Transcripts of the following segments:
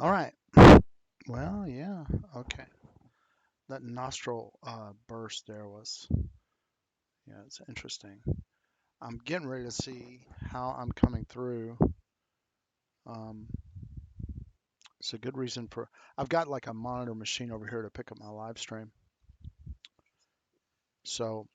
All right. Well, yeah. Okay. That nostril burst there was, yeah, it's interesting. I'm getting ready to see how I'm coming through. Um, it's a good reason for. I've got like a monitor machine over here to pick up my live stream. So,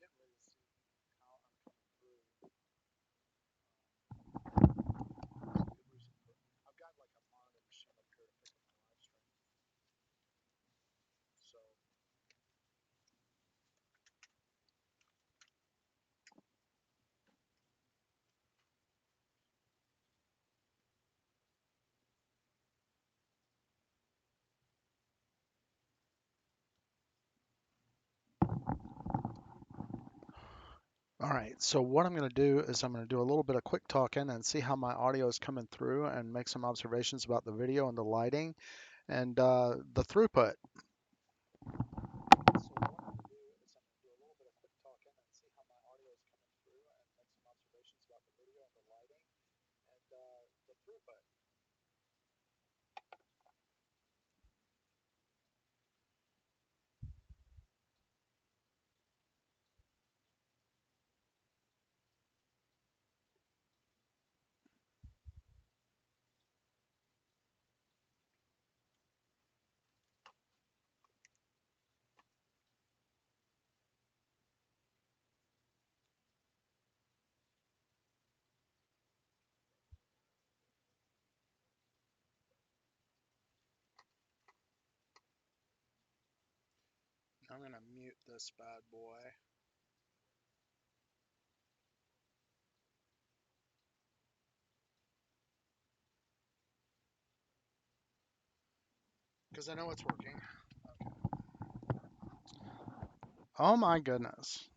all right. So what I'm going to do is I'm going to do a little bit of quick talking and see how my audio is coming through and make some observations about the video and the lighting and the throughput. I'm going to mute this bad boy. Because I know it's working. Oh my goodness.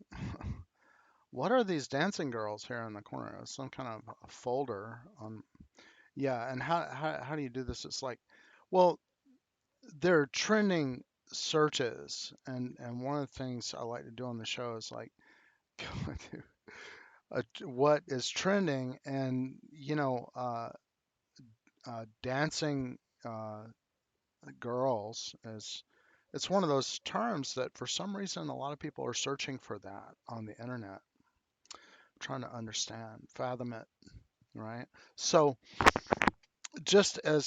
What are these dancing girls here in the corner? It's some kind of a folder on. Yeah, and how do you do this? It's like, well, they're trending searches, and one of the things I like to do on the show is like go to what is trending, and dancing girls is it's one of those terms that for some reason a lot of people are searching for that on the internet, trying to understand, fathom it, right? So just and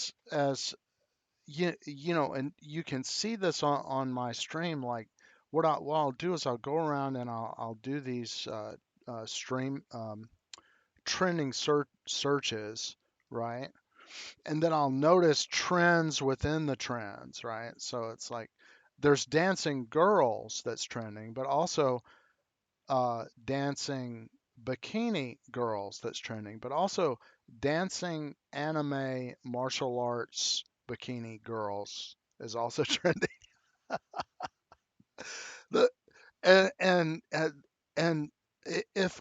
you can see this on my stream, like what I'll do is I'll go around and I'll do these stream trending searches, right? And then I'll notice trends within the trends, right? So it's like there's dancing girls that's trending, but also dancing bikini girls that's trending, but also dancing anime martial arts bikini girls is also trending. The, and if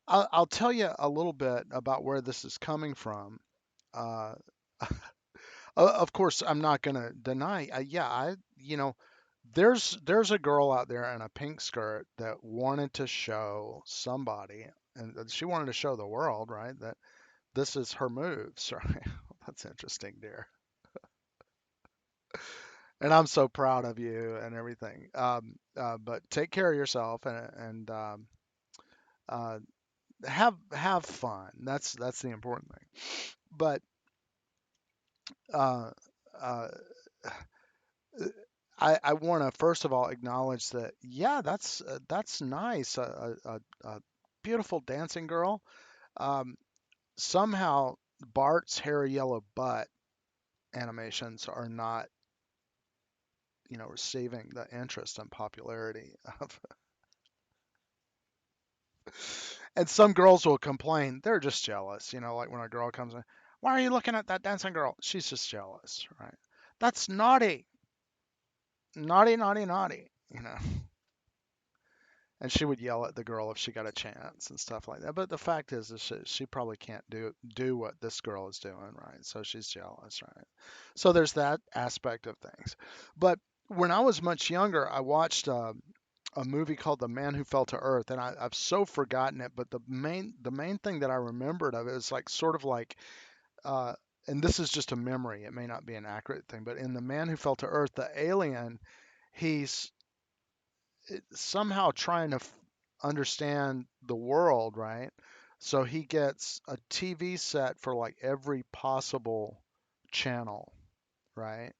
I'll tell you a little bit about where this is coming from. Uh, of course, I'm not going to deny. Yeah, there's a girl out there in a pink skirt that wanted to show somebody, and she wanted to show the world, right, that this is her moves, right? That's interesting, dear. And I'm so proud of you and everything. But take care of yourself and uh, have fun. That's the important thing. But uh, uh, I want to first of all acknowledge that, yeah, that's nice. A beautiful dancing girl. Um, Somehow Bart's hairy yellow butt animations are not, receiving the interest and popularity of. And some girls will complain. They're just jealous, like when a girl comes in, why are you looking at that dancing girl? She's just jealous, right? That's naughty, naughty, naughty, naughty. And she would yell at the girl if she got a chance and stuff like that. But the fact is she probably can't do what this girl is doing, right? So she's jealous, right? So there's that aspect of things. But when I was much younger, I watched a movie called The Man Who Fell to Earth, and I've so forgotten it. But the main thing that I remembered of it is like sort of like and this is just a memory, it may not be an accurate thing, but in The Man Who Fell to Earth, the alien, he's somehow trying to understand the world, right? So he gets a TV set for like every possible channel, right?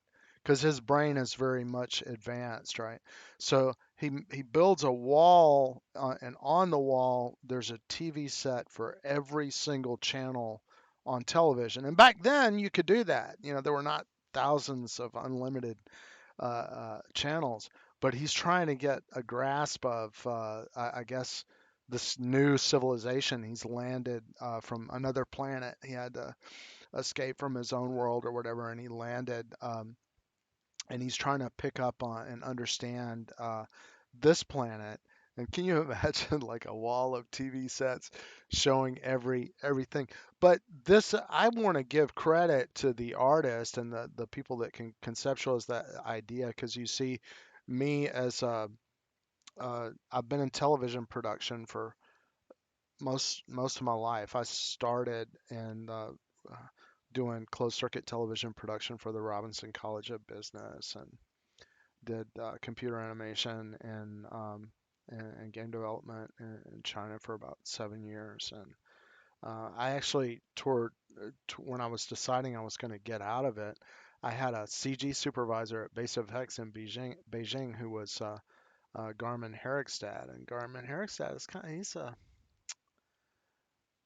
Because his brain is very much advanced, right? So he builds a wall, and on the wall there's a TV set for every single channel on television. And back then you could do that. There were not thousands of unlimited channels, but he's trying to get a grasp of, I guess, this new civilization. He's landed from another planet. He had to escape from his own world or whatever, and he landed. And he's trying to pick up on and understand this planet. And can you imagine like a wall of TV sets showing everything? But this, I want to give credit to the artist and the people that can conceptualize that idea, because you see, me as a I've been in television production for most of my life. I started in doing closed circuit television production for the Robinson College of Business, and did computer animation and game development in China for about 7 years. And I actually toured when I was deciding I was going to get out of it. I had a CG supervisor at Base FX in Beijing who was Garmin Herigstad, and Garmin Herigstad is kind of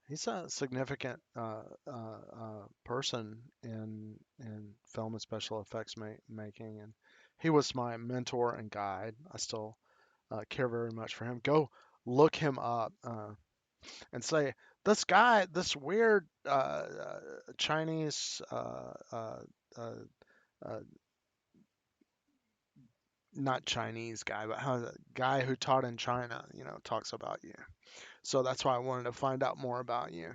he's a significant person in film and special effects making, and he was my mentor and guide. I still care very much for him. Go look him up and say, this guy, this weird Chinese, uh, uh, not Chinese guy, but how the guy who taught in China, talks about you. So that's why I wanted to find out more about you.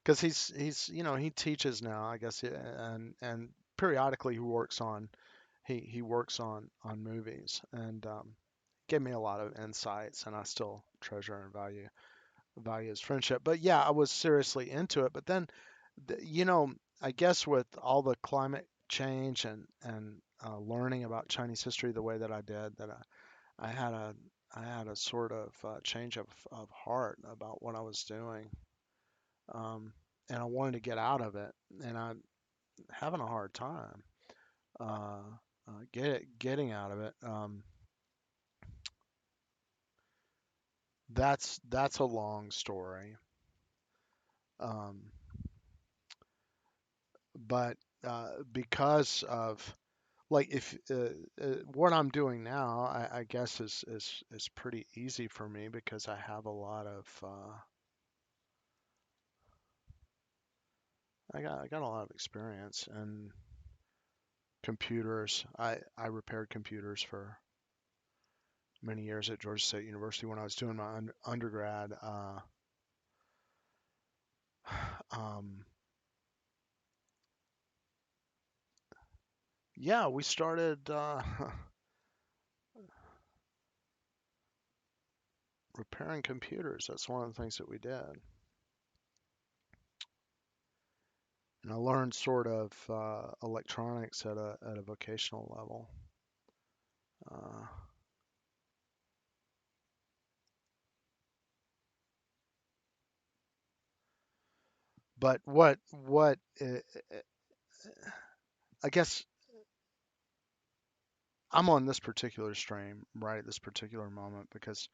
Because he teaches now, I guess, and periodically he works on movies, and gave me a lot of insights, and I still treasure and value his friendship. But yeah, I was seriously into it. But then, you know, I guess with all the climate change and learning about Chinese history the way that I did, that I had a sort of change of heart about what I was doing, um, and I wanted to get out of it, and I'm having a hard time getting out of it. That's a long story, um, but because of, like, if what I'm doing now, I guess is pretty easy for me because I have a lot of I got a lot of experience in computers. I repaired computers for many years at Georgia State University when I was doing my undergrad. Um, yeah, we started repairing computers. That's one of the things that we did. And I learned sort of electronics at a vocational level. Uh, but what I guess I'm on this particular stream right at this particular moment because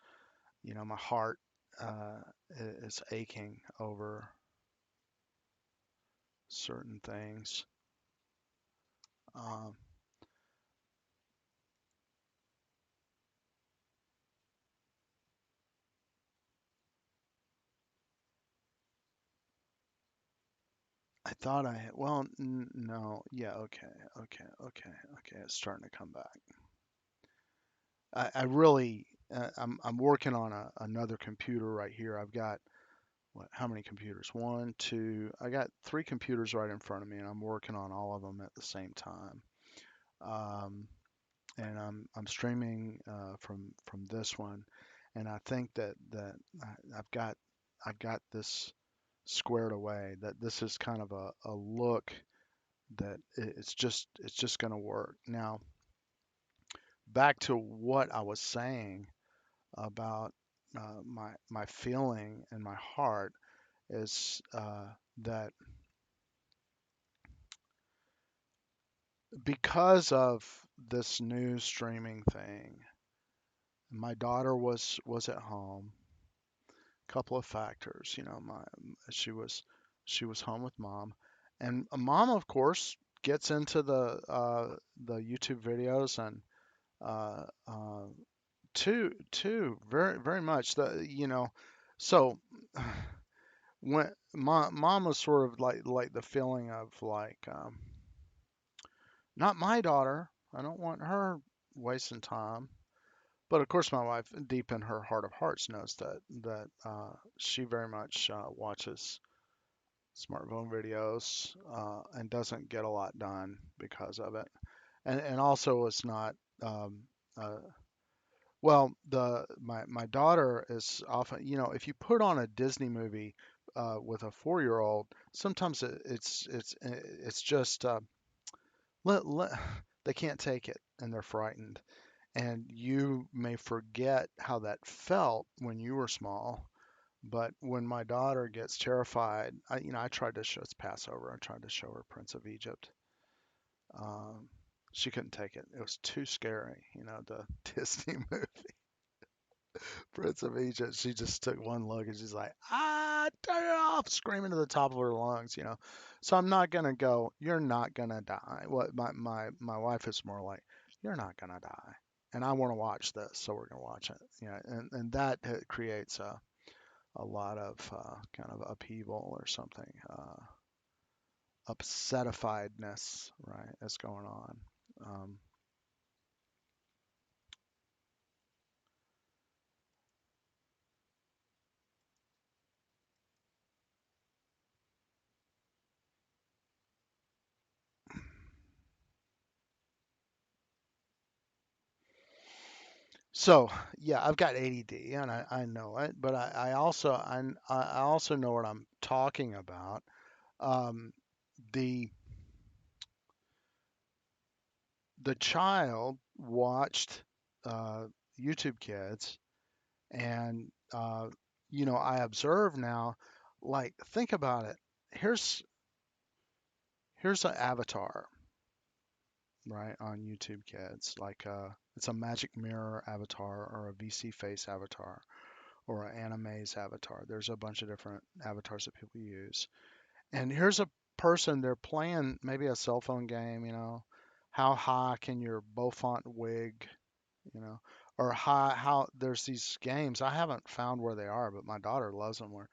my heart uh, is aching over certain things. Um, I thought I had, well, no, yeah, okay, okay, okay, okay. It's starting to come back. I really, I'm working on another computer right here. I've got what? How many computers? One, two. I got three computers right in front of me, and I'm working on all of them at the same time. Um, and I'm streaming from this one, and I think that I've got this. squared away. That this is kind of a look that it's just going to work. Now, back to what I was saying about my feeling in my heart is that because of this new streaming thing, my daughter was at home. Couple of factors, my she was she was home with mom, and mom, of course, gets into the YouTube videos and uh, uh, too very very much so when mom was sort of like the feeling of like not my daughter. I don't want her wasting time. But of course, my wife, deep in her heart of hearts, knows that she very much watches smartphone videos and doesn't get a lot done because of it. And also, it's not. Um, uh, well, my daughter is often, if you put on a Disney movie with a 4-year-old, sometimes it's just let, let, they can't take it and they're frightened. And you may forget how that felt when you were small. But when my daughter gets terrified, I tried to show it's Passover. I tried to show her Prince of Egypt. Um, she couldn't take it. It was too scary, the Disney movie Prince of Egypt. She just took one look and she's like, turn it off, screaming to the top of her lungs. So I'm not gonna go. You're not gonna die. What my wife is more like, you're not gonna die, and I want to watch this, so we're gonna watch it. And that creates a lot of kind of upheaval or something, upsetifiedness, right, that's going on. Um, so yeah, I've got ADD and I know it, but I also know what I'm talking about. Um, the the child watched uh, YouTube Kids, and I observe now. Like, think about it. Here's an avatar, right, on YouTube Kids. Like, it's a magic mirror avatar or a VC face avatar or an anime's avatar. There's a bunch of different avatars that people use. And here's a person, they're playing maybe a cell phone game. How high can your Beaufont wig, you know, or how there's these games. I haven't found where they are, but my daughter loves them, where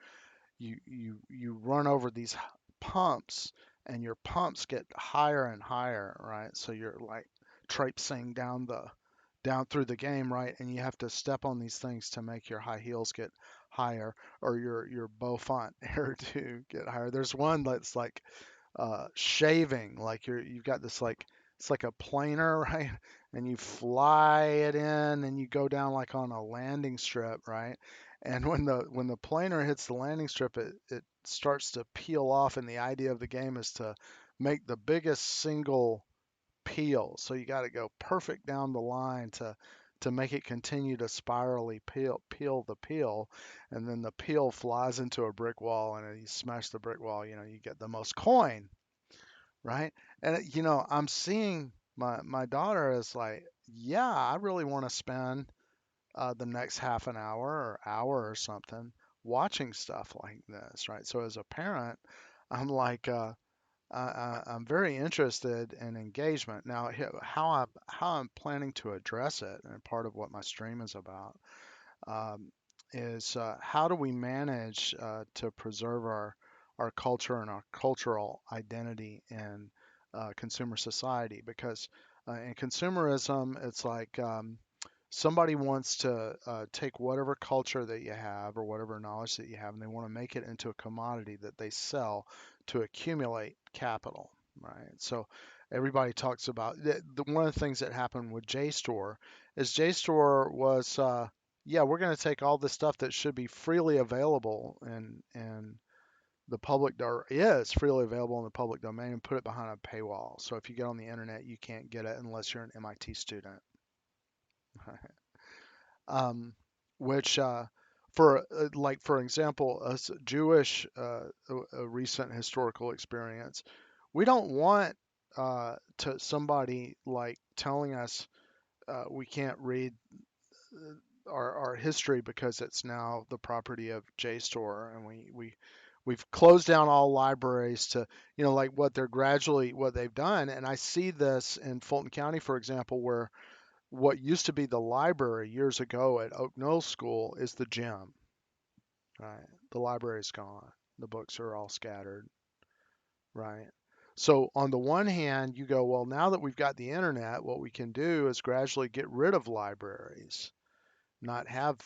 you run over these pumps and your pumps get higher and higher, right? So you're like traipsing down through the game, right? And you have to step on these things to make your high heels get higher or your Beaufont hairdo get higher. There's one that's like shaving, like you've got this, like it's like a planer, right? And you fly it in and you go down like on a landing strip, right? And when the planer hits the landing strip, it starts to peel off, and the idea of the game is to make the biggest single peel. So you got to go perfect down the line to make it continue to spirally peel the peel, and then the peel flies into a brick wall, and you smash the brick wall. You get the most coin, right? And I'm seeing my daughter is like, yeah, I really want to spend the next half an hour or something watching stuff like this, right? So as a parent, I'm like, I'm very interested in engagement. Now, how I'm planning to address it, and part of what my stream is about, um, is how do we manage to preserve our culture and our cultural identity in consumer society? Because in consumerism, it's like somebody wants to take whatever culture that you have or whatever knowledge that you have, and they want to make it into a commodity that they sell to accumulate capital, right? So everybody talks about one of the things that happened with JSTOR is JSTOR was, yeah, we're going to take all the stuff that should be freely available in the public is freely available in the public domain and put it behind a paywall. So if you get on the internet, you can't get it unless you're an MIT student. um, which for like for example, a Jewish a recent historical experience, we don't want to somebody like telling us we can't read our history because it's now the property of JSTOR, and we've closed down all libraries to, like what they've done. And I see this in Fulton County, for example, where what used to be the library years ago at Oak Knoll School is the gym, right? The library's gone. The books are all scattered, right? So on the one hand, you go, well, now that we've got the internet, what we can do is gradually get rid of libraries, not have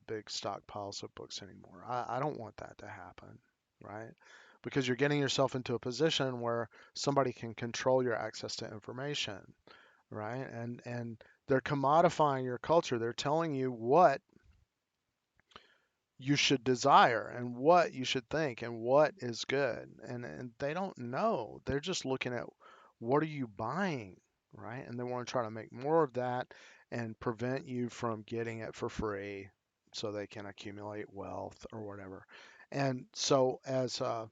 big stockpiles of books anymore. I don't want that to happen, right? Because you're getting yourself into a position where somebody can control your access to information, right? And they're commodifying your culture. They're telling you what you should desire and what you should think and what is good. And they don't know. They're just looking at what are you buying, right? And they want to try to make more of that and prevent you from getting it for free so they can accumulate wealth or whatever. And so as a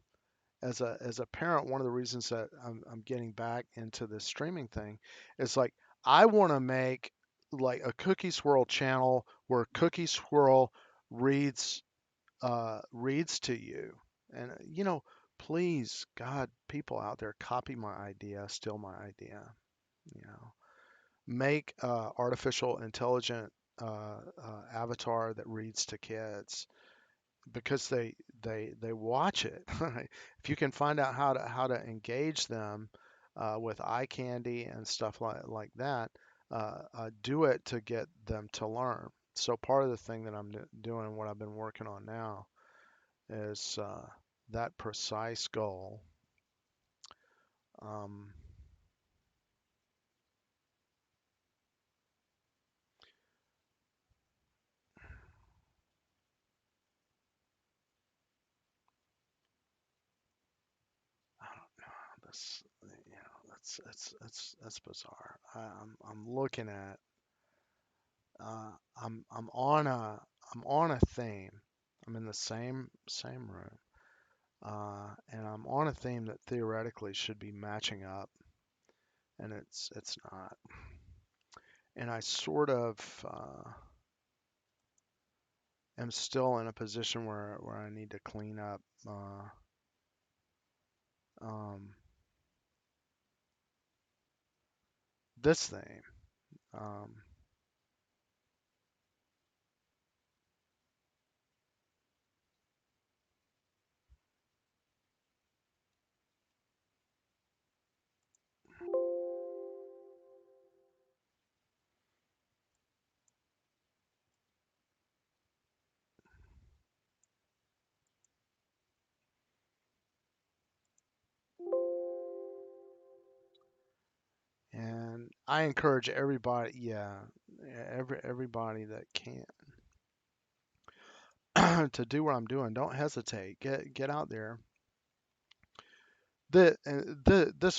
parent, one of the reasons that I'm getting back into this streaming thing is like I want to make like a Cookie Swirl channel where Cookie Swirl reads to you. And please, God, people out there, copy my idea, steal my idea. You know, make artificial intelligent avatar that reads to kids because they watch it. If you can find out how to engage them with eye candy and stuff like that, do it to get them to learn. So part of the thing that I'm doing, what I've been working on now, is that precise goal. Um, I don't know. That's bizarre. I'm looking at uh, I'm on a theme. I'm in the same room, and I'm on a theme that theoretically should be matching up, and it's not. And I sort of am still in a position where I need to clean up um, this thing. Um, and I encourage everybody, yeah, everybody that can to do what I'm doing. Don't hesitate. Get out there. This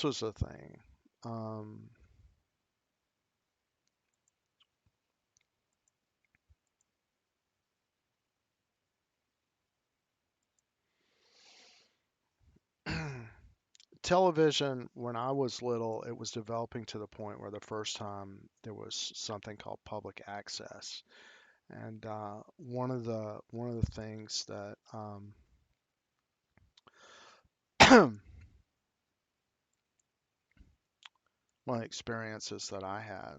was the thing. Um, television, when I was little, it was developing to the point where the first time there was something called public access, and one of the things that one of the experiences that I had.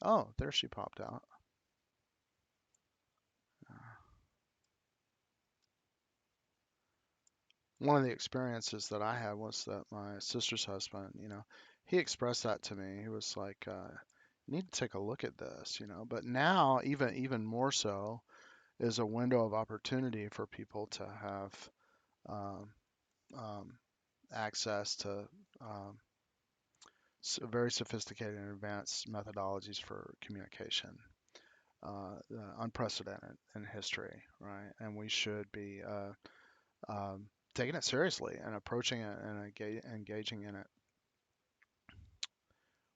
Oh, there she popped out. One of the experiences that I had was that my sister's husband, he expressed that to me. He was like, "You need to take a look at this," But now, even more so, is a window of opportunity for people to have um, um, access to um, very sophisticated and advanced methodologies for communication. unprecedented in history, right? And we should be taking it seriously and approaching it and engaging in it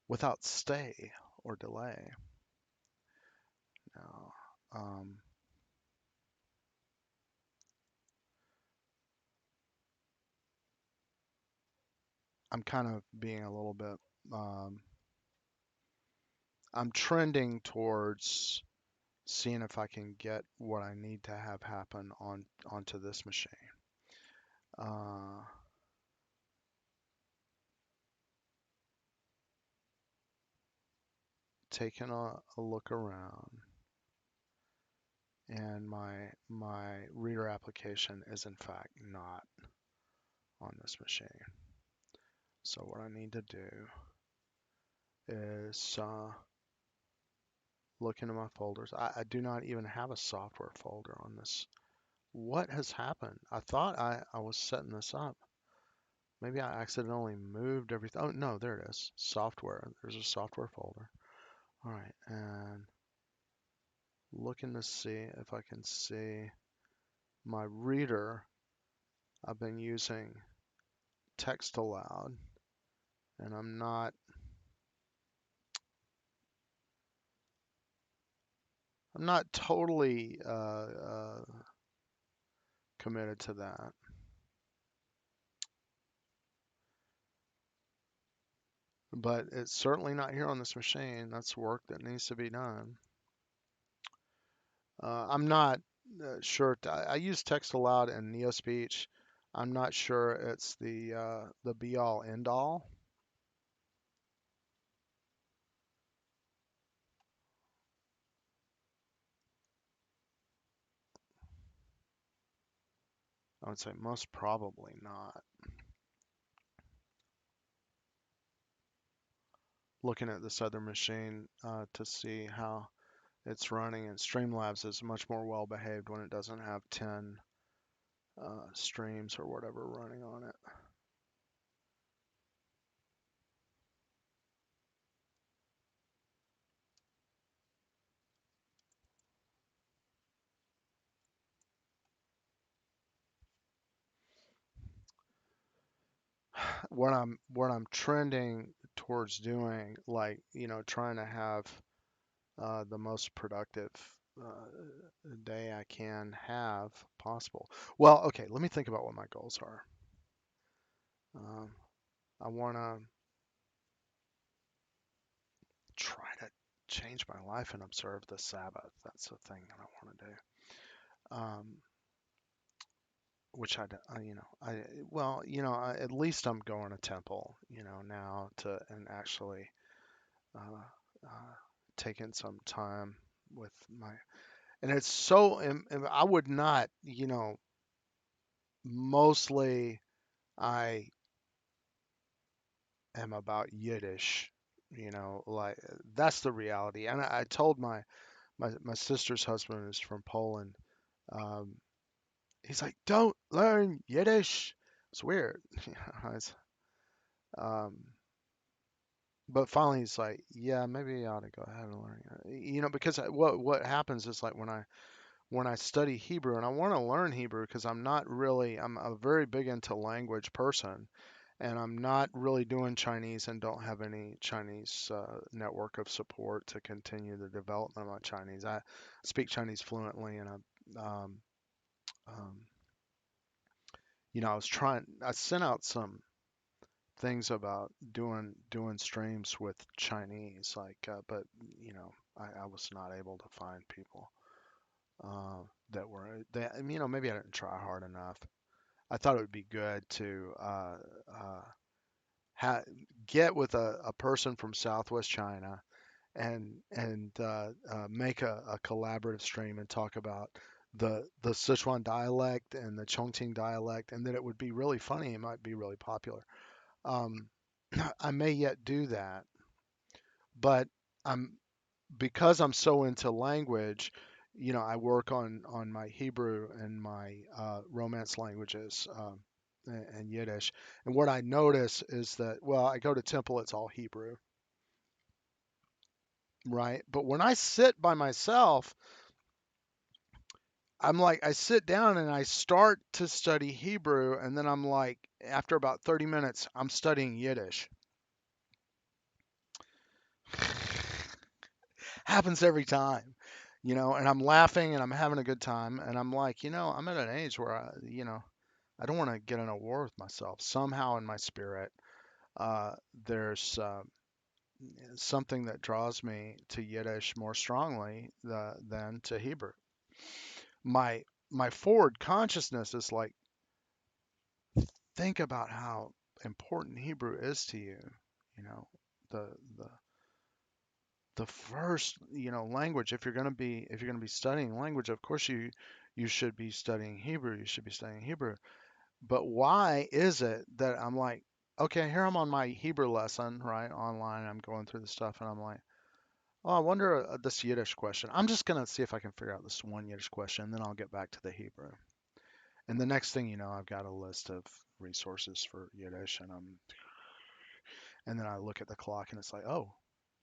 without stay or delay. Now, um, I'm kind of being a little bit, um, I'm trending towards seeing if I can get what I need to have happen onto this machine. Uh, Taking a look around, and my reader application is in fact not on this machine. So what I need to do is look into my folders. I do not even have a software folder on this. What has happened? I thought I was setting this up. Maybe I accidentally moved everything. Oh, no, there it is. Software. There's a software folder. All right, and looking to see if I can see my reader. I've been using text aloud, and I'm not totally committed to that. But it's certainly not here on this machine. That's work that needs to be done. I'm not sure. I use text aloud and NeoSpeech. I'm not sure it's the be all end all. I would say most probably not. Looking at this other machine to see how it's running, and Streamlabs is much more well behaved when it doesn't have 10 streams or whatever running on it. What I'm trending towards doing, like, trying to have the most productive uh, day I can have possible. Well, okay, let me think about what my goals are. Um, I want to try to change my life and observe the Sabbath. That's the thing that I want to do. Which well, at least I'm going to temple, now to and actually uh, uh, taking some time with my, and it's so, I would not, mostly I am about Yiddish, like that's the reality. And I told my sister's husband is from Poland. Um, he's like, don't learn Yiddish. It's weird. It's, um, but finally he's like, yeah, maybe I ought to go ahead and learn it. Because what happens is, like, when I study Hebrew, and I want to learn Hebrew because I'm a very big into language person, and I'm not really doing Chinese and don't have any Chinese network of support to continue the development of my Chinese. I speak Chinese fluently, and um, um, I sent out some things about doing streams with Chinese, like, but I was not able to find people that were that. Maybe I didn't try hard enough. I thought it would be good to uh, ha- get with a person from Southwest China and make a collaborative stream and talk about the Sichuan dialect and the Chongqing dialect, and that it would be really funny. It might be really popular. Um, I may yet do that, but I'm because I'm so into language. I work on my Hebrew and my Romance languages. And Yiddish. And what I notice is that, well, I go to temple, it's all Hebrew. right? But when I sit by myself, I'm like, I sit down and I start to study Hebrew, and then I'm like, after about 30 minutes, I'm studying Yiddish. Happens every time, and I'm laughing and I'm having a good time, and I'm like, I'm at an age where I don't want to get in a war with myself. Somehow in my spirit, there's something that draws me to Yiddish more strongly than to Hebrew. My forward consciousness is like, think about how important Hebrew is to you. You know, the the the first, language. If you're gonna be studying language, of course you should be studying Hebrew. You should be studying Hebrew. But why is it that I'm like, okay, here I'm on my Hebrew lesson, right, online. I'm going through the stuff, and I'm like, oh, I wonder this Yiddish question. I'm just gonna see if I can figure out this one Yiddish question, and then I'll get back to the Hebrew. And the next thing you know, I've got a list of resources for Yiddish, and then I look at the clock, and it's like, oh,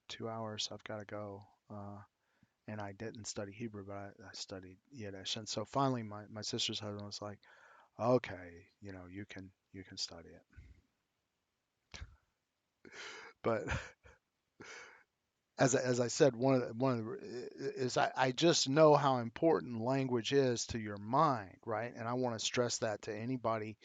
2 hours, I've got to go. And I didn't study Hebrew, but I studied Yiddish. And so finally, my sister's husband was like, okay, you can study it. But as I said, is I just know how important language is to your mind, right? And I want to stress that to anybody.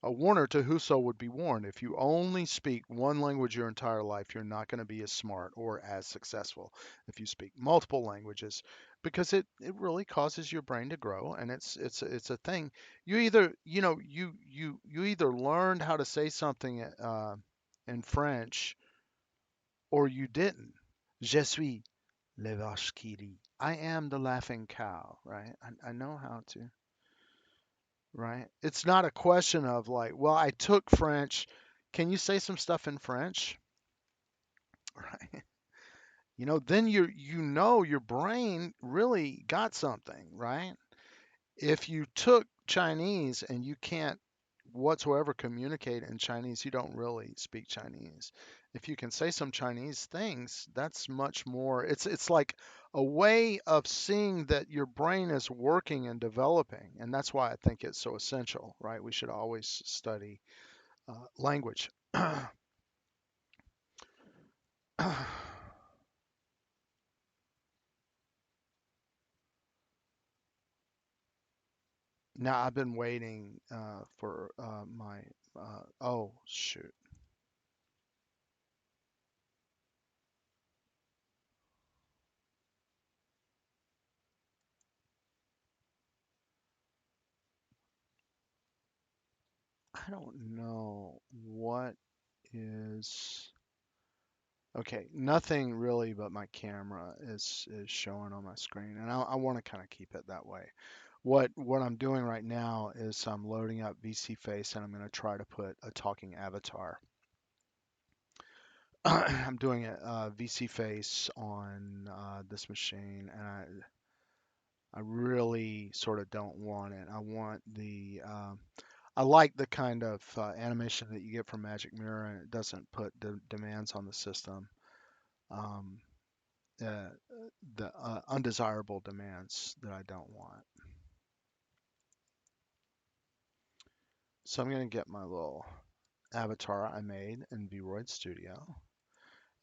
A warner to whoso would be warned. If you only speak one language your entire life, you're not going to be as smart or as successful. If you speak multiple languages, because it really causes your brain to grow, and it's a thing. You either you either learned how to say something in French or you didn't. Je suis le vache qui rit. I am the laughing cow, right? I know how to. Right? It's not a question of like, well, I took French. Can you say some stuff in French? Right? Then your brain really got something, right? If you took Chinese and you can't whatsoever communicate in Chinese, you don't really speak Chinese. If you can say some Chinese things, that's much more. It's like a way of seeing that your brain is working and developing, and that's why I think it's so essential, right? We should always study language. Now I've been waiting for my. Oh shoot! I don't know what is. Okay, nothing really but my camera is showing on my screen, and I want to kind of keep it that way. What I'm doing right now is I'm loading up VC Face, and I'm going to try to put a talking avatar. I'm doing a VC Face on this machine, and I really sort of don't want it. I like the kind of animation that you get from Magic Mirror, and it doesn't put demands on the system. Um, uh, the undesirable demands that I don't want. So I'm going to get my little avatar I made in VRoid Studio,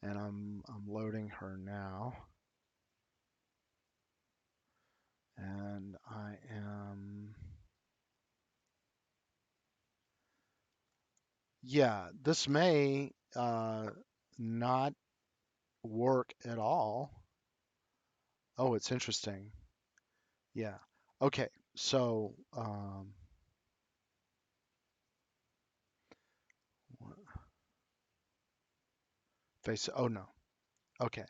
and I'm loading her now, and I am. Yeah, this may not work at all. Oh, it's interesting. Yeah. Okay. So face. Oh no. Okay.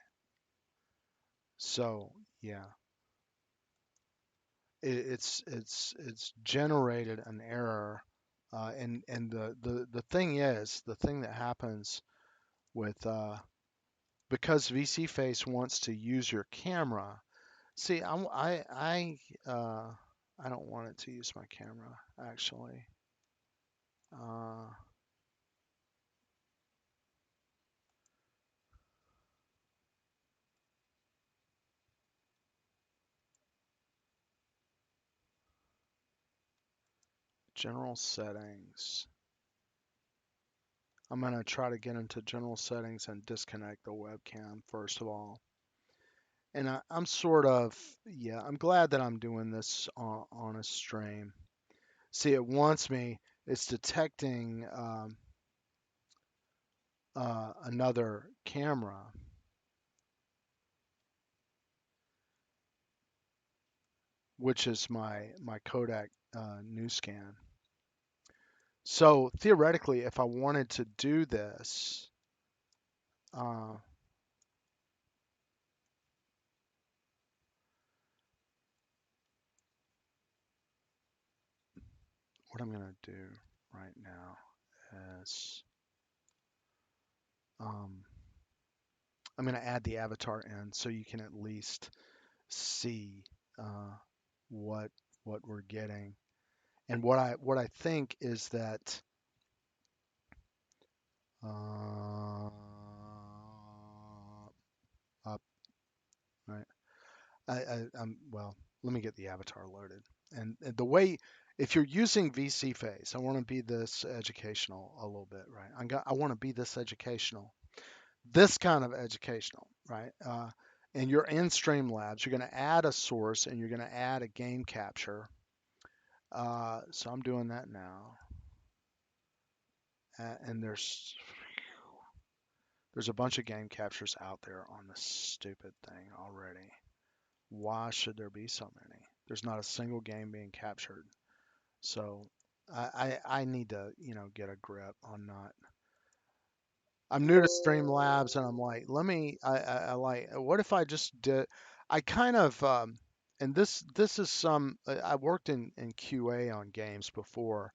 So yeah, it's generated an error, and the thing that happens with because VC Face wants to use your camera. See, I don't want it to use my camera actually. Uh, General settings. I'm going to try to get into general settings and disconnect the webcam first of all. And I'm sort of, yeah, I'm glad that I'm doing this on a stream. See, it wants me, it's detecting another camera, which is my Kodak new scan. So theoretically, if I wanted to do this, uh, what I'm going to do right now is um, I'm going to add the avatar in so you can at least see uh, what we're getting. And what I think is that uh, up, right? I'm well. Let me get the avatar loaded. And the way, if you're using VC Phase, I want to be this educational a little bit, right? I want to be this educational, this kind of educational, right? And you're in Streamlabs. You're going to add a source and you're going to add a game capture. So I'm doing that now. And there's a bunch of game captures out there on this stupid thing already. Why should there be so many? There's not a single game being captured. So I need to, get a grip on not. I'm new to Streamlabs and I'm like, let me, I like, what if I just did, I kind of, and this is I worked in QA on games before,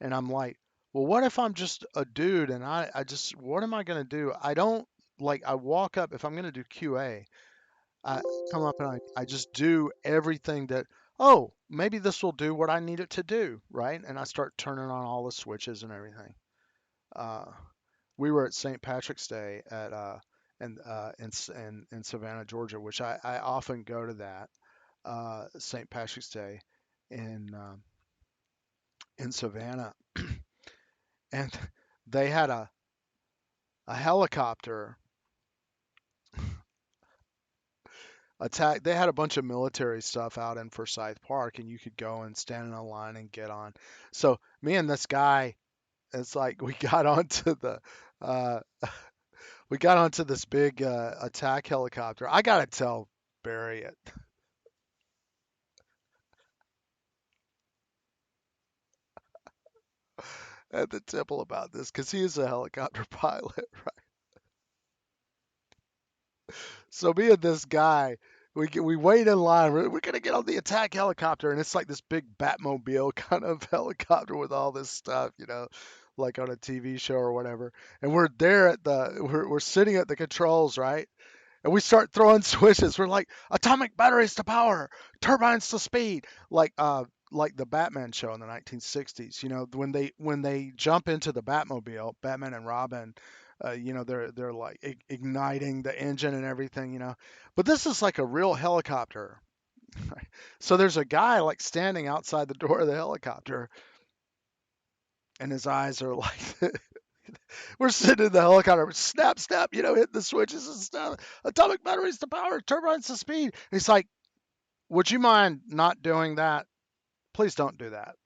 and I'm like, well, what if I'm just a dude and I just, what am I going to do? I don't, like, I walk up, if I'm going to do QA, I come up and I just do everything that, oh, maybe this will do what I need it to do, right? And I start turning on all the switches and everything. Uh, we were at St. Patrick's Day at in Savannah, Georgia, which I often go to that St. Patrick's Day in in Savannah, and they had a helicopter attack. They had a bunch of military stuff out in Forsyth Park, and you could go and stand in a line and get on. So me and this guy, it's like we got onto the uh, we got onto this big attack helicopter. I gotta tell Barry at the temple about this because he is a helicopter pilot. So me and this guy, we wait in line. We're gonna get on the attack helicopter, and it's like this big Batmobile kind of helicopter with all this stuff, like on a TV show or whatever. And we're there we're sitting at the controls, right? And we start throwing switches. We're like atomic batteries to power, turbines to speed, like the Batman show in the 1960s. When they jump into the Batmobile, Batman and Robin, they're like igniting the engine and everything. But this is like a real helicopter. So there's a guy like standing outside the door of the helicopter, and his eyes are like we're sitting in the helicopter, snap, snap, hitting the switches and stuff. Atomic batteries to power, turbines to speed. And he's like, would you mind not doing that? Please don't do that.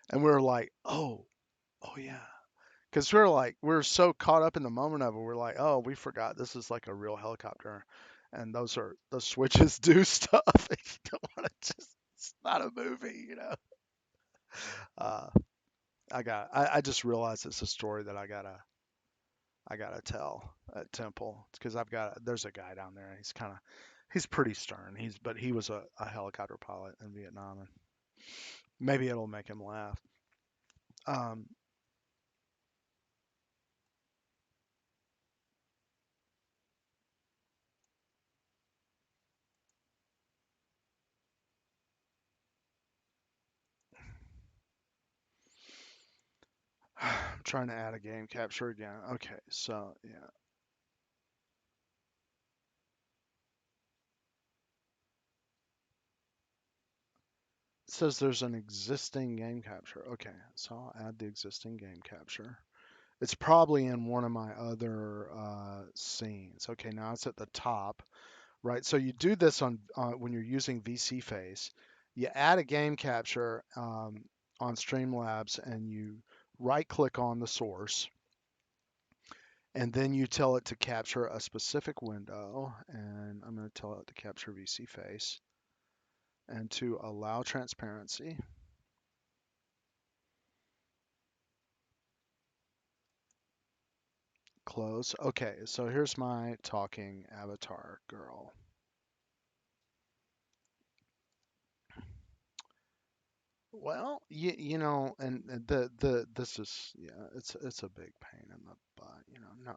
And we were like, oh yeah. Because we were so caught up in the moment of it. We're like, oh, we forgot this is like a real helicopter. And those switches do stuff. And you don't want to it's not a movie. Uh, I just realized it's a story that I gotta tell at Temple because there's a guy down there. And he's pretty stern. But he was a helicopter pilot in Vietnam, and maybe it'll make him laugh. Um, I'm trying to add a game capture again. Okay, so yeah, says there's an existing game capture. Okay, so I'll add the existing game capture. It's probably in one of my other scenes. Okay, now it's at the top, right? So you do this on when you're using VC Face. You add a game capture on Streamlabs, and you right-click on the source, and then you tell it to capture a specific window. And I'm going to tell it to capture VC Face and to allow transparency. Close. Okay, so here's my talking avatar girl. Well, and the this is yeah, it's a big pain in the butt. No,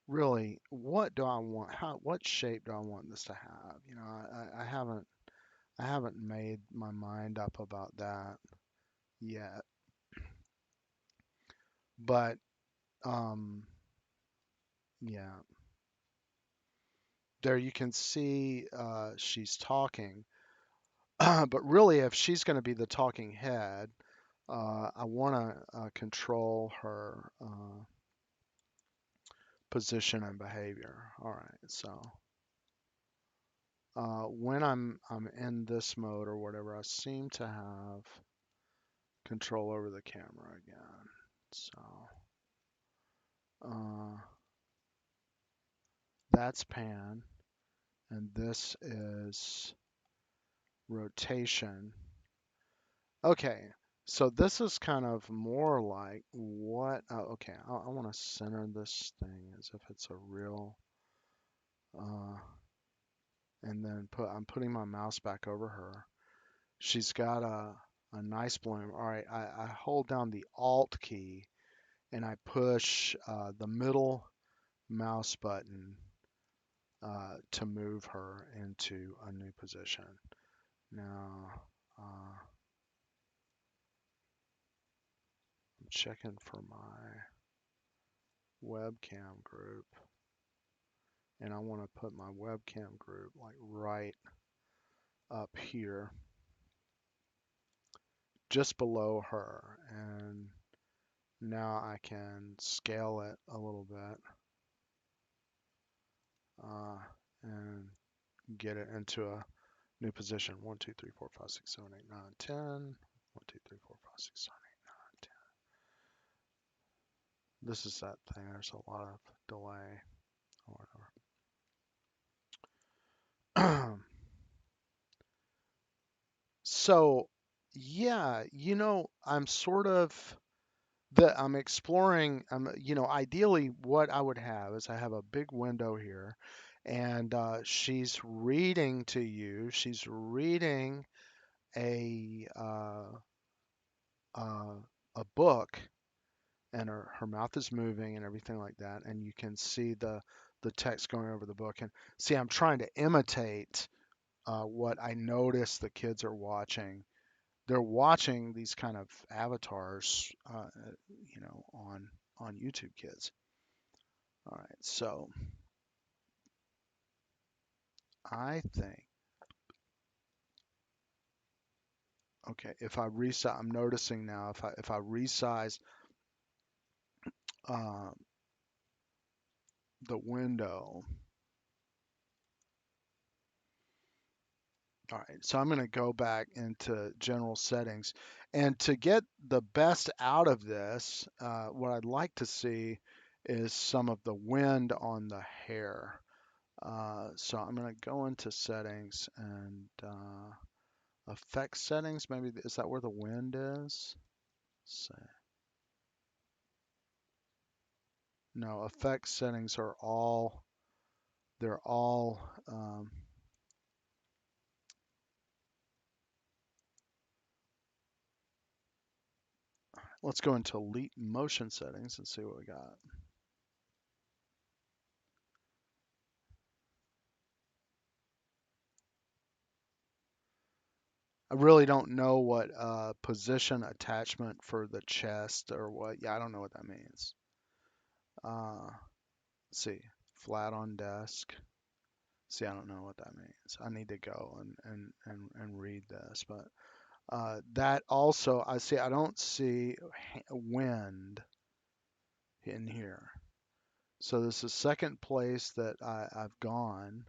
really, what do I want? What shape do I want this to have? I haven't made my mind up about that yet. But um, yeah, there you can see she's talking. But really, if she's going to be the talking head, I want to control her position and behavior. All right, so when I'm in this mode or whatever, I seem to have control over the camera again. So uh, that's pan, and this is rotation. Okay, so this is kind of more like what? Okay, I want to center this thing as if it's a real, uh, and then I'm putting my mouse back over her. She's got a nice bloom. All right, I hold down the Alt key and I push the middle mouse button to move her into a new position. Now, I'm checking for my webcam group, and I want to put my webcam group like right up here, just below her. And now I can scale it a little bit uh, and get it into a new position. 1, 2, 3, 4, 5, 6, 7, 8, 9, 10. 1, 2, 3, 4, 5, 6, 7, 8, 9, 10. This is that thing. There's a lot of delay or whatever. So, yeah, I'm sort of I'm exploring. Ideally, what I would have is I have a big window here, and she's reading to you. She's reading a uh, a book, and her mouth is moving and everything like that, and you can see the text going over the book. And see, I'm trying to imitate what I notice the kids are watching. They're watching these kind of avatars, on YouTube Kids. All right, so I think, okay, if I resize, I'm noticing now if I resize uh, the window. All right, so I'm going to go back into general settings. And to get the best out of this, what I'd like to see is some of the wind on the hair. So I'm going to go into settings and effect settings. Maybe is that where the wind is? Say, no, effect settings are all, they're all, let's go into Elite Motion settings and see what we got. I really don't know what position attachment for the chest or what. Yeah, I don't know what that means. Let's see, flat on desk. See, I don't know what that means. I need to go and read this, but That also, I see, I don't see wind in here. So this is second place that I've gone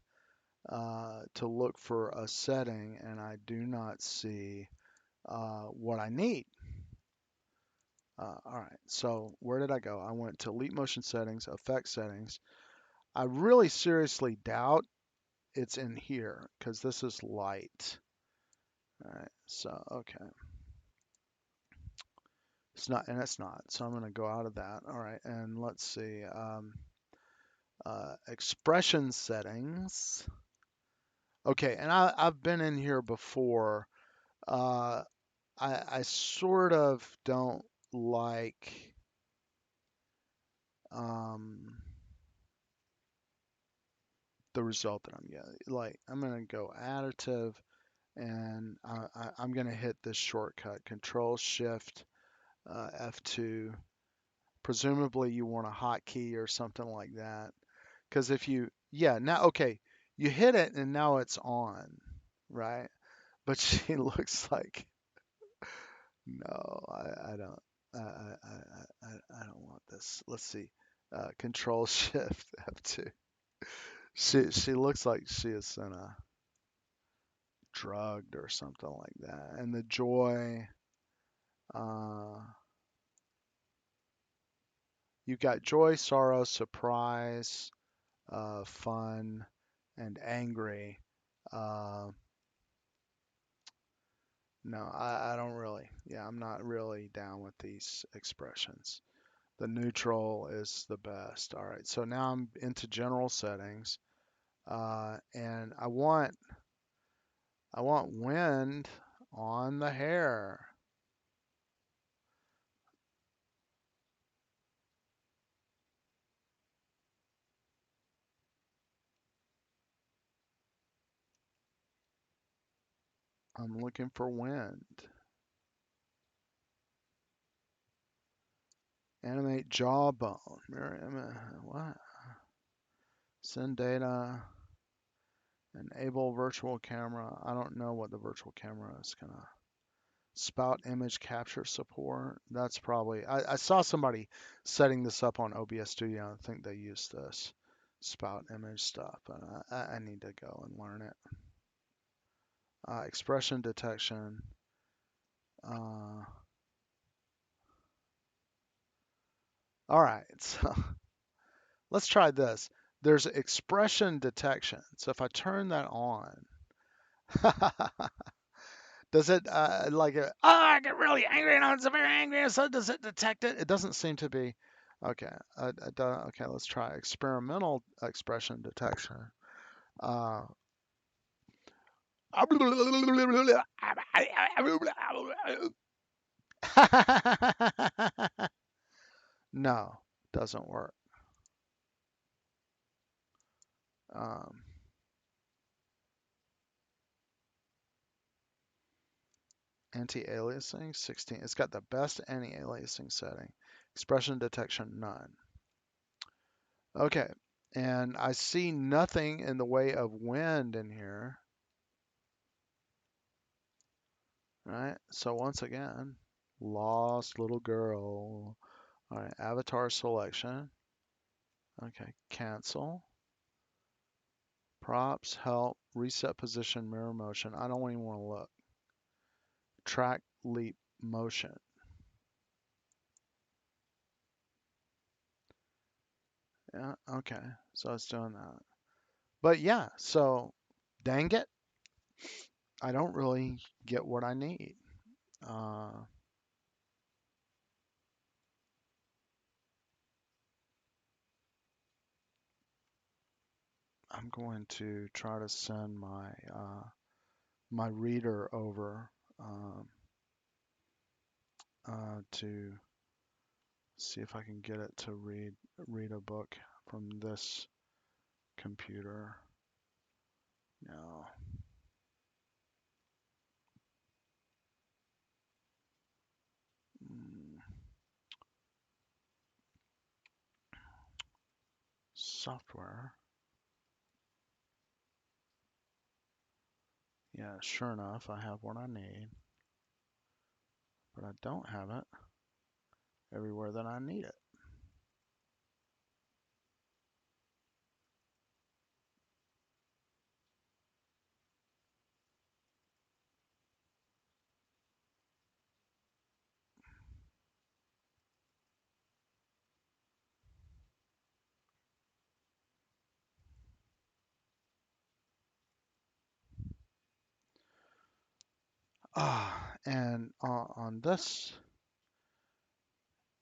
to look for a setting, and I do not see what I need. All right, so where did I go? I went to Leap Motion Settings, Effect Settings. I really seriously doubt it's in here because this is light. All right, so okay. It's not, and it's not. So I'm going to go out of that. All right, and let's see. Expression settings. Okay, and I've been in here before. Uh, I sort of don't like um, the result that I'm getting. Like, I'm going to go additive, and I'm going to hit this shortcut, Control Shift F2. Presumably, you want a hotkey or something like that. Because if you, yeah, now, okay, you hit it and now it's on, right? But she looks like, no, I don't, I don't want this. Let's see, Control Shift F2. She looks like she is in a drugged or something like that. And the joy, uh, you've got joy, sorrow, surprise, fun, and angry. Uh, no, I don't really. Yeah, I'm not really down with these expressions. The neutral is the best. All right, so now I'm into general settings, and I want wind on the hair. I'm looking for wind. Animate jawbone. What? Send data. Enable virtual camera. I don't know what the virtual camera is gonna. Spout image capture support. That's probably. I saw somebody setting this up on OBS Studio. I think they use this spout image stuff, but I need to go and learn it. Expression detection. All right, so let's try this. There's expression detection. So if I turn that on, does it I get really angry and I'm so very angry, so does it detect it? It doesn't seem to be. Okay, okay, let's try experimental expression detection. Uh, no, doesn't work. Um, Anti-aliasing 16. It's got the best anti-aliasing setting. Expression detection none. Okay, and I see nothing in the way of wind in here. Right? So once again, lost little girl. All right, avatar selection. Okay, cancel. Props, help, reset position, mirror motion. I don't even want to look. Track, leap, motion. Yeah, okay. So it's doing that. But yeah, so dang it, I don't really get what I need. Uh, I'm going to try to send my reader over to see if I can get it to read a book from this computer. No. Mm, software. Yeah, sure enough, I have what I need. but I don't have it everywhere that I need it. And on this,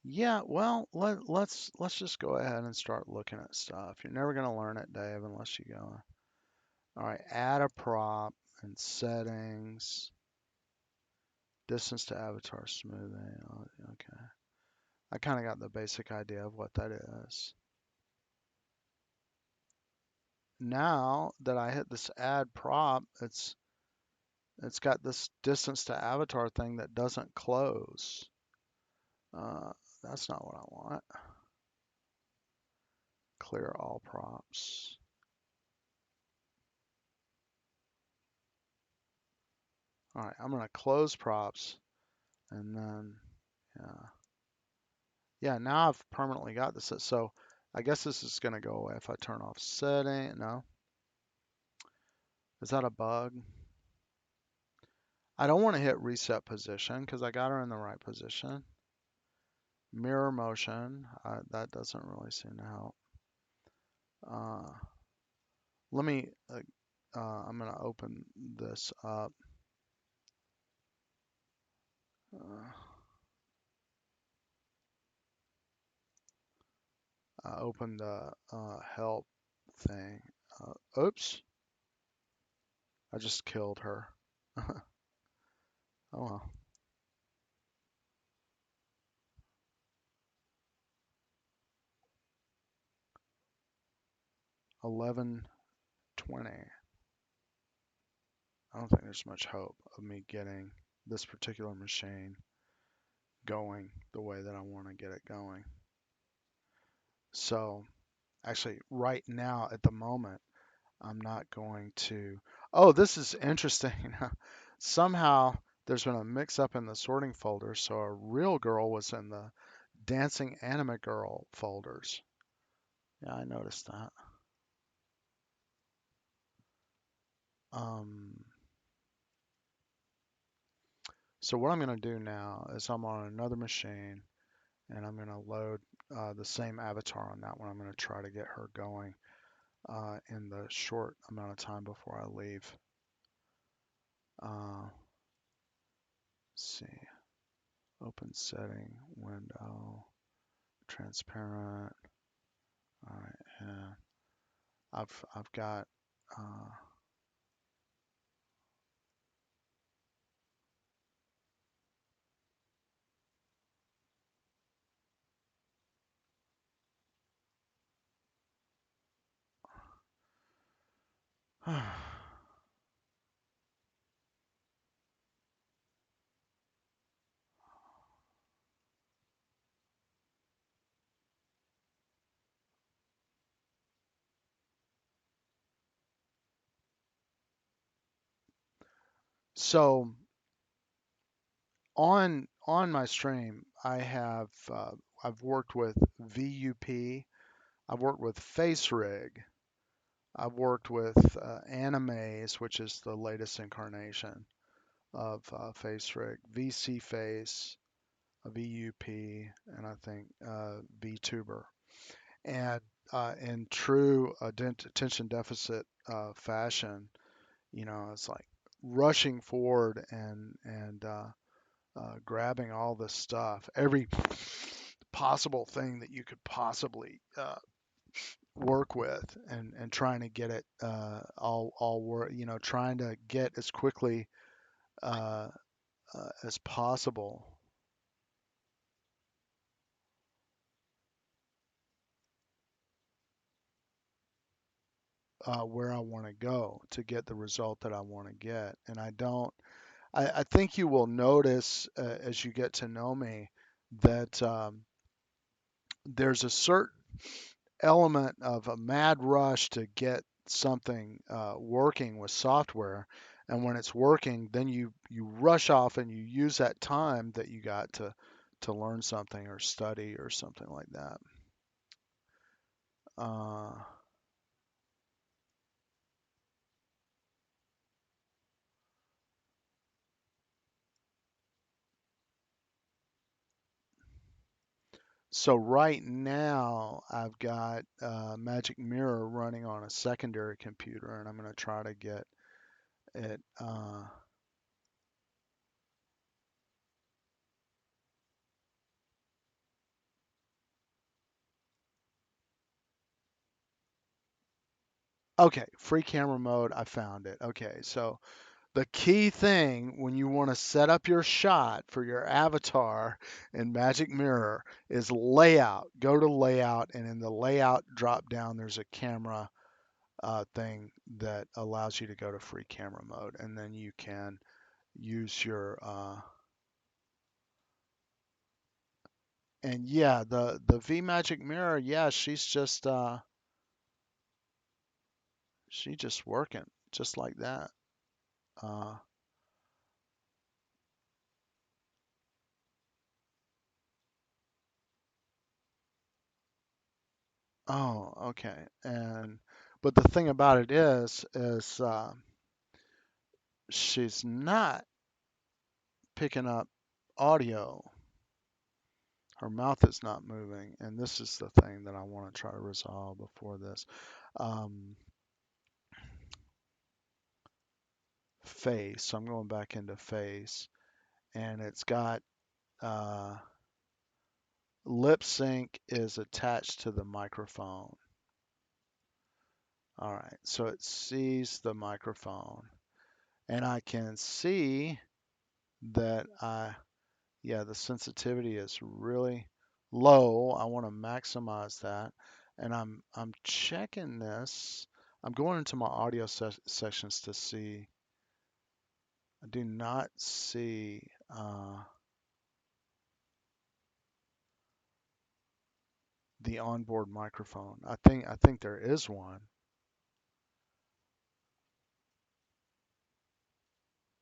yeah, well, let's just go ahead and start looking at stuff. You're never gonna learn it, Dave, unless you go. All right, add a prop and settings, distance to avatar smoothing. Okay, I kind of got the basic idea of what that is. Now that I hit this add prop, it's got this distance to avatar thing that doesn't close. Uh, that's not what I want. Clear all props. All right, I'm gonna close props and then, yeah. Yeah, now I've permanently got this. So I guess this is gonna go away if I turn off setting. No, is that a bug? I don't want to hit reset position because I got her in the right position. Mirror motion, that doesn't really seem to help. Uh, let me, I'm gonna open this up. Uh, I opened the help thing. Oops, I just killed her. Oh well. 11:20. I don't think there's much hope of me getting this particular machine going the way that I want to get it going. So actually right now at the moment, I'm not going to. Oh, this is interesting. Somehow there's been a mix up in the sorting folder. So a real girl was in the dancing anime girl folders. Yeah, I noticed that. Um, so what I'm going to do now is I'm on another machine and I'm going to load the same avatar on that one. I'm going to try to get her going in the short amount of time before I leave. Let's see, open setting window, transparent. All right, yeah, I've got. Uh, so on my stream, I've worked with VUP. I've worked with FaceRig. I've worked with Animaze, which is the latest incarnation of FaceRig, VC Face, VUP, and I think VTuber. And in true attention deficit fashion, it's like rushing forward and grabbing all this stuff, every possible thing that you could possibly work with, and trying to get it all work, trying to get as quickly uh, as possible where I want to go to get the result that I want to get. And I think you will notice as you get to know me that there's a certain element of a mad rush to get something working with software. And when it's working, then you rush off and you use that time that you got to learn something or study or something like that. Uh, so right now I've got Magic Mirror running on a secondary computer, and I'm going to try to get it. Okay, free camera mode. I found it. Okay, so the key thing when you want to set up your shot for your avatar in Magic Mirror is layout. Go to layout, and in the layout drop down, there's a camera thing that allows you to go to free camera mode, and then you can use your and yeah, the V Magic Mirror, yeah, she just working just like that. Uh, oh, okay. And but the thing about it is she's not picking up audio. Her mouth is not moving, and this is the thing that I want to try to resolve before this. Um, Face. So I'm going back into face, and it's got uh, lip sync is attached to the microphone. All right, so it sees the microphone, and I can see that yeah, the sensitivity is really low. I want to maximize that, and I'm checking this. I'm going into my audio sections to see. I do not see the onboard microphone. I think there is one.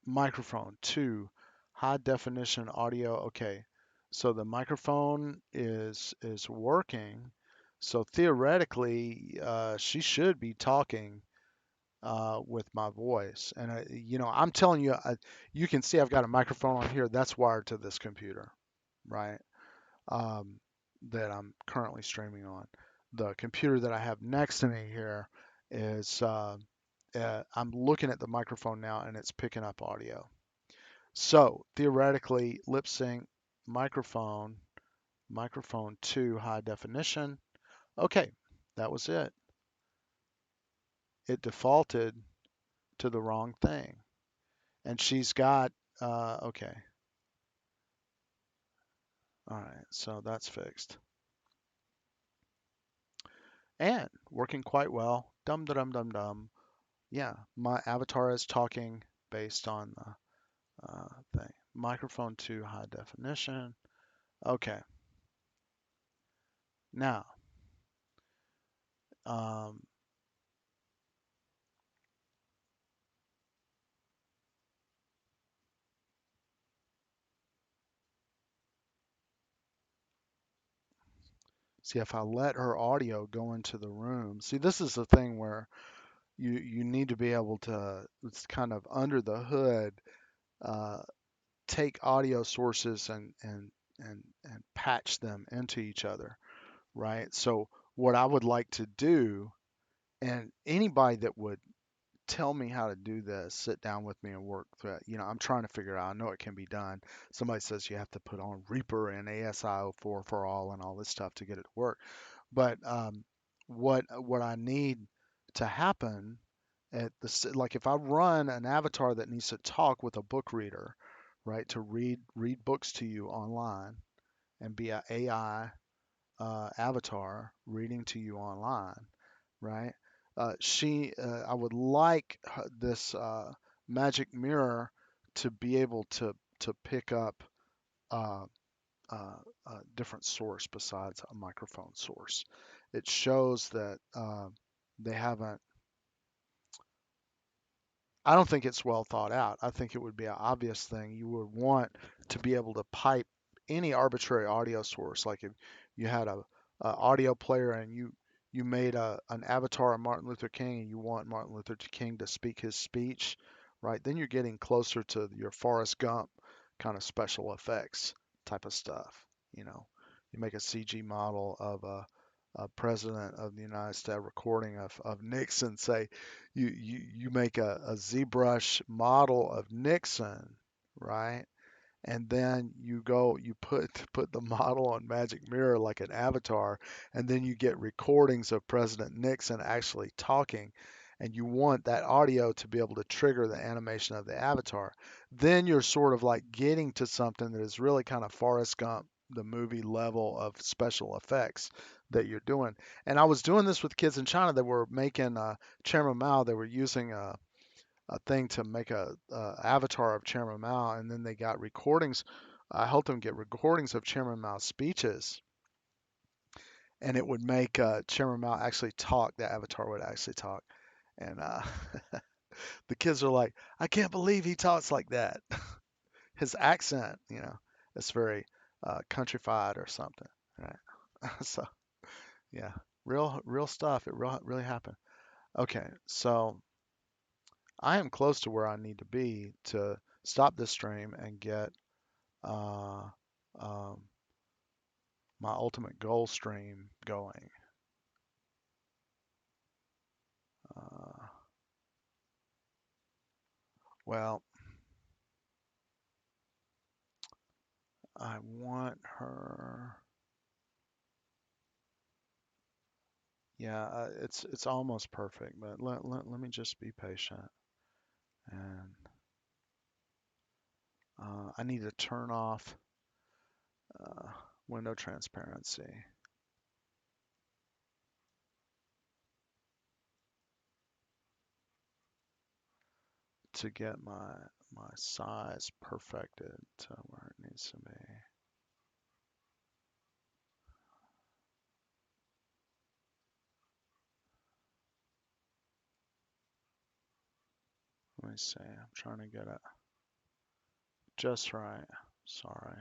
Microphone two, high definition audio. Okay, so the microphone is working. So theoretically, she should be talking with my voice. And I'm telling you, you can see I've got a microphone on here that's wired to this computer, right? Um, that I'm currently streaming on. The computer that I have next to me here is I'm looking at the microphone now and it's picking up audio. So theoretically, lip sync, microphone, microphone two, high definition. Okay, that was it. It defaulted to the wrong thing. And she's got, okay, all right, so that's fixed. And working quite well. Dum dum dum dum. Yeah, my avatar is talking based on the thing. Microphone two, high definition. Okay, now, um, see if I let her audio go into the room. See, this is the thing where you need to be able to, it's kind of under the hood, uh, take audio sources and patch them into each other, right? So what I would like to do, and anybody that would tell me how to do this, sit down with me and work through it. I'm trying to figure out. I know it can be done. Somebody says you have to put on Reaper and ASIO4 for all and all this stuff to get it to work. But what I need to happen like if I run an avatar that needs to talk with a book reader, right, to read books to you online and be an AI avatar reading to you online, right? I would like this magic mirror to be able to pick up uh, uh, a different source besides a microphone source. It shows that they haven't I don't think it's well thought out. I think it would be an obvious thing. You would want to be able to pipe any arbitrary audio source. Like if you had a audio player and you made an avatar of Martin Luther King and you want Martin Luther King to speak his speech, right? Then you're getting closer to your Forrest Gump kind of special effects type of stuff. You know, you make a CG model of a president of the United States recording of Nixon, say you make a ZBrush model of Nixon, right? And then you put the model on Magic Mirror like an avatar, and then you get recordings of President Nixon actually talking, and you want that audio to be able to trigger the animation of the avatar. Then you're sort of like getting to something that is really kind of Forrest Gump, the movie level of special effects that you're doing. And I was doing this with kids in China that were making Chairman Mao. They were using a thing to make a avatar of Chairman Mao, and then they got recordings. I helped them get recordings of Chairman Mao's speeches, and it would make Chairman Mao actually talk. The avatar would actually talk, and the kids are like, "I can't believe he talks like that." His accent, it's very countrified or something, right? So yeah, real stuff. It really happened. Okay, so I am close to where I need to be to stop this stream and get uh, um, my ultimate goal stream going. Uh, well, I want her. Yeah, it's almost perfect, but let me just be patient. And I need to turn off uh, window transparency to get my size perfected to where it needs to be. Let me see. I'm trying to get it just right. Sorry.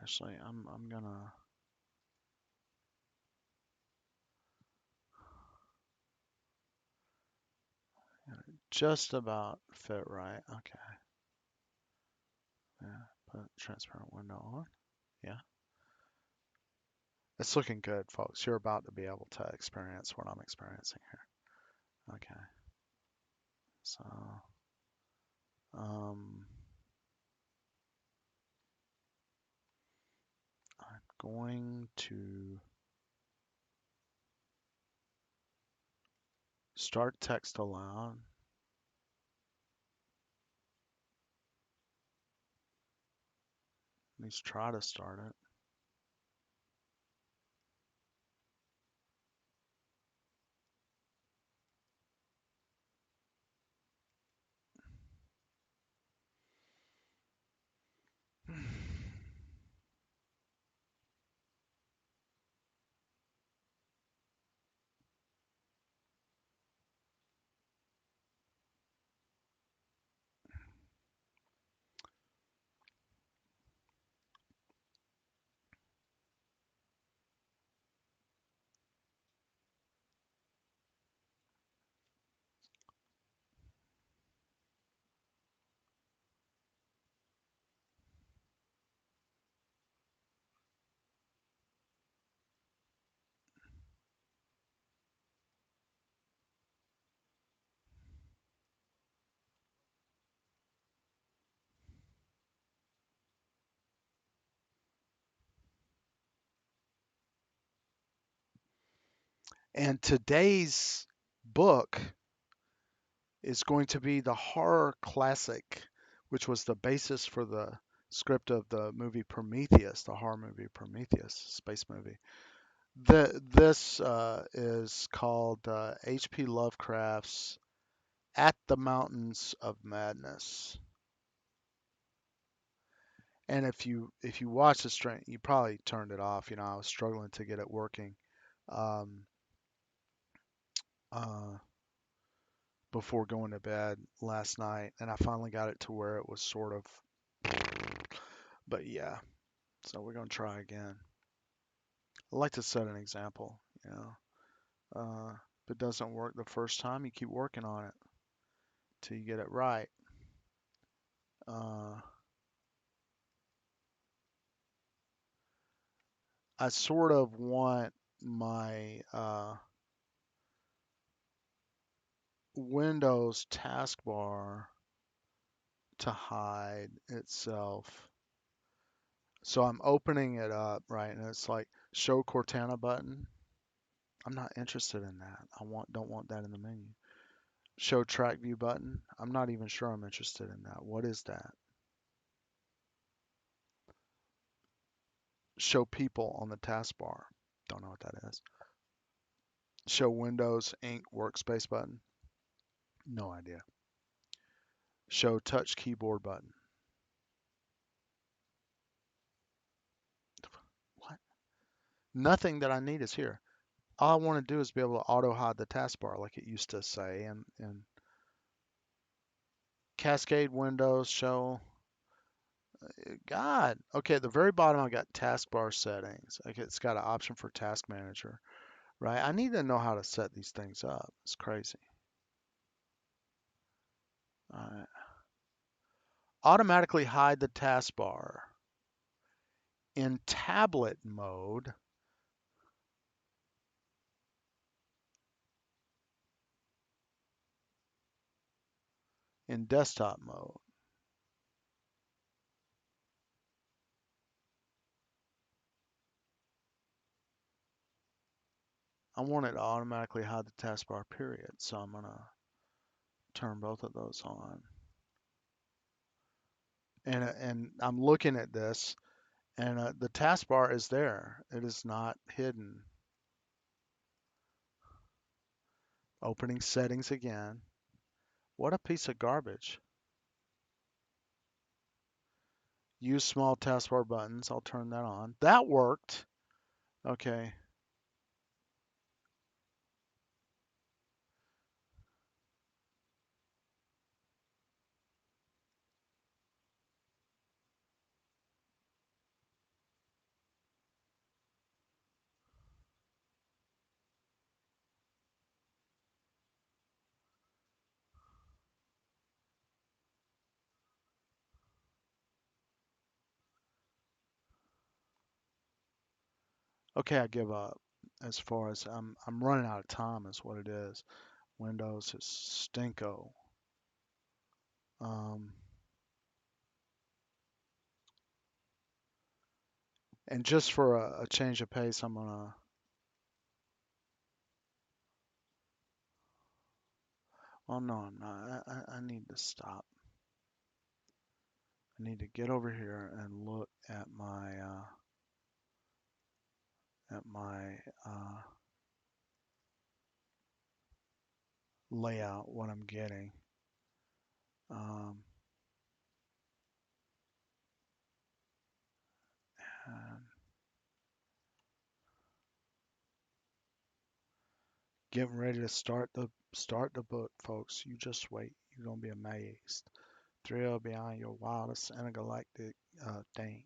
Actually, I'm gonna just about fit right. Okay. Yeah. Put transparent window on. Yeah. It's looking good, folks. You're about to be able to experience what I'm experiencing here. Okay. So, um, I'm going to start text aloud. At least try to start it. And today's book is going to be the horror classic, which was the basis for the script of the movie Prometheus, the horror movie Prometheus, space movie. This is called H.P. Lovecraft's At the Mountains of Madness. And if you watch the stream, you probably turned it off. I was struggling to get it working. Um, uh, before going to bed last night, and I finally got it to where it was sort of. But yeah, so we're gonna try again. I like to set an example, you know. If it doesn't work the first time, you keep working on it till you get it right. Uh, I sort of want my Windows taskbar to hide itself. So I'm opening it up, right, and it's like show Cortana button. I'm not interested in that. Don't want that in the menu. Show track view button. I'm not even sure I'm interested in that. What is that? Show people on the taskbar. Don't know what that is. Show Windows Ink workspace button. No idea. Show touch keyboard button. What? Nothing that I need is here. All I want to do is be able to auto hide the taskbar like it used to say. And Cascade Windows show. God. Okay, at the very bottom, I got taskbar settings. Okay, it's got an option for task manager, right? I need to know how to set these things up. It's crazy. All right. Automatically hide the taskbar in tablet mode. In desktop mode. I want it to automatically hide the taskbar period, so I'm gonna turn both of those on. And I'm looking at this, and the taskbar is there. It is not hidden. Opening settings again. What a piece of garbage. Use small taskbar buttons. I'll turn that on. That worked. Okay. Okay, I give up. As far as I'm running out of time is what it is. Windows is stinko. Um, and just for a change of pace, I'm gonna. Oh no, I'm not. I need to stop. I need to get over here and look at my layout. What I'm getting. Um, and getting ready to start the book, folks. You just wait. You're gonna be amazed. Thrill beyond your wildest intergalactic thing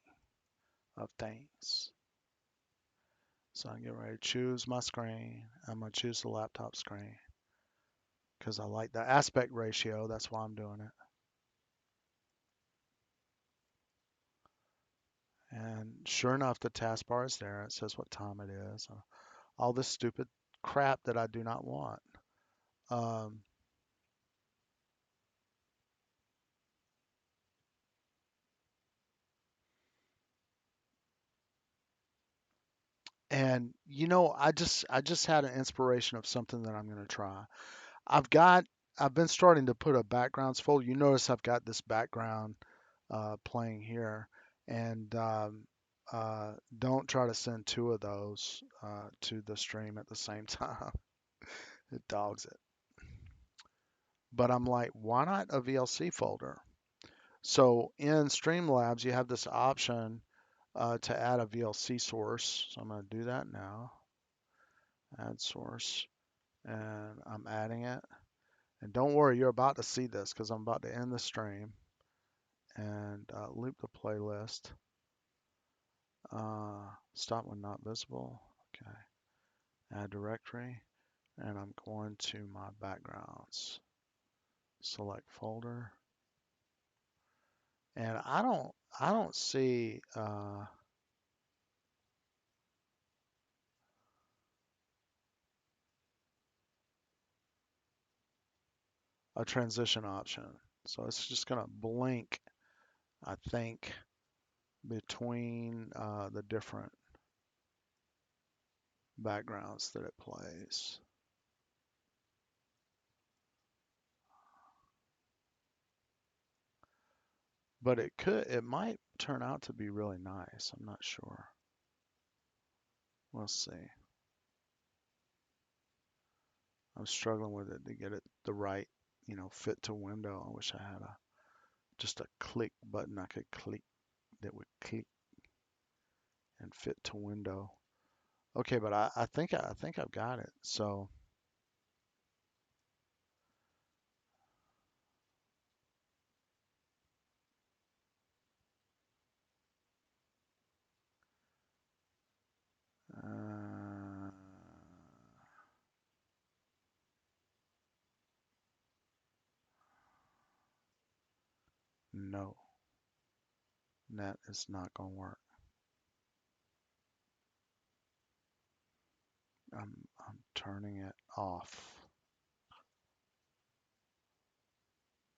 of things. So I'm getting ready to choose my screen. I'm gonna choose the laptop screen because I like the aspect ratio. That's why I'm doing it. And sure enough, the taskbar is there. It says what time it is. All this stupid crap that I do not want. Um, and I just had an inspiration of something that I'm gonna try. I've got I've been starting to put a backgrounds folder. You notice I've got this background playing here, and don't try to send two of those to the stream at the same time. It dogs it. But I'm like, why not a VLC folder? So in Streamlabs, you have this option to add a VLC source. So I'm going to do that now. Add source. and I'm adding it. And don't worry, you're about to see this because I'm about to end the stream and loop the playlist. Stop when not visible. Okay. Add directory. And I'm going to my backgrounds. Select folder. And I don't see a transition option. So it's just gonna blink, I think, between the different backgrounds that it plays. But it might turn out to be really nice. I'm not sure. We'll see. I'm struggling with it to get it the right, fit to window. I wish I had just a click button I could click that would click and fit to window. Okay, but I think I've got it. So uh, no, that is not gonna work. I'm turning it off.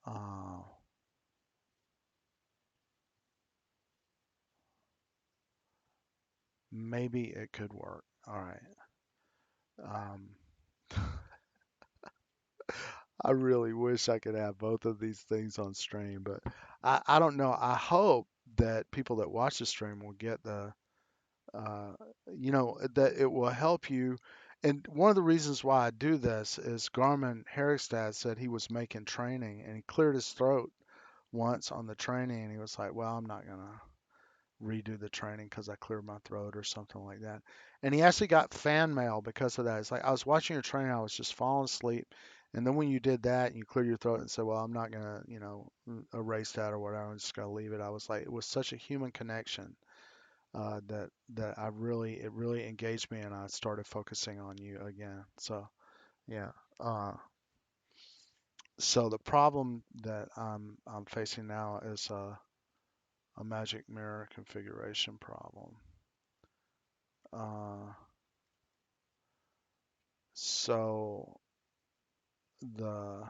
Uh, Maybe it could work. All right. Um, I really wish I could have both of these things on stream, but I don't know. I hope that people that watch the stream will get uh, that it will help you. And one of the reasons why I do this is Garmin Herigstad said he was making training and he cleared his throat once on the training and he was like, well, I'm not gonna redo the training because I cleared my throat or something like that. And he actually got fan mail because of that. It's like I was watching your training, I was just falling asleep. And then when you did that and you cleared your throat and said, well, I'm not gonna, erase that or whatever, I'm just gonna leave it. I was like, it was such a human connection that it really engaged me and I started focusing on you again. So yeah. Uh, so the problem that I'm facing now is a magic mirror configuration problem. Uh, so the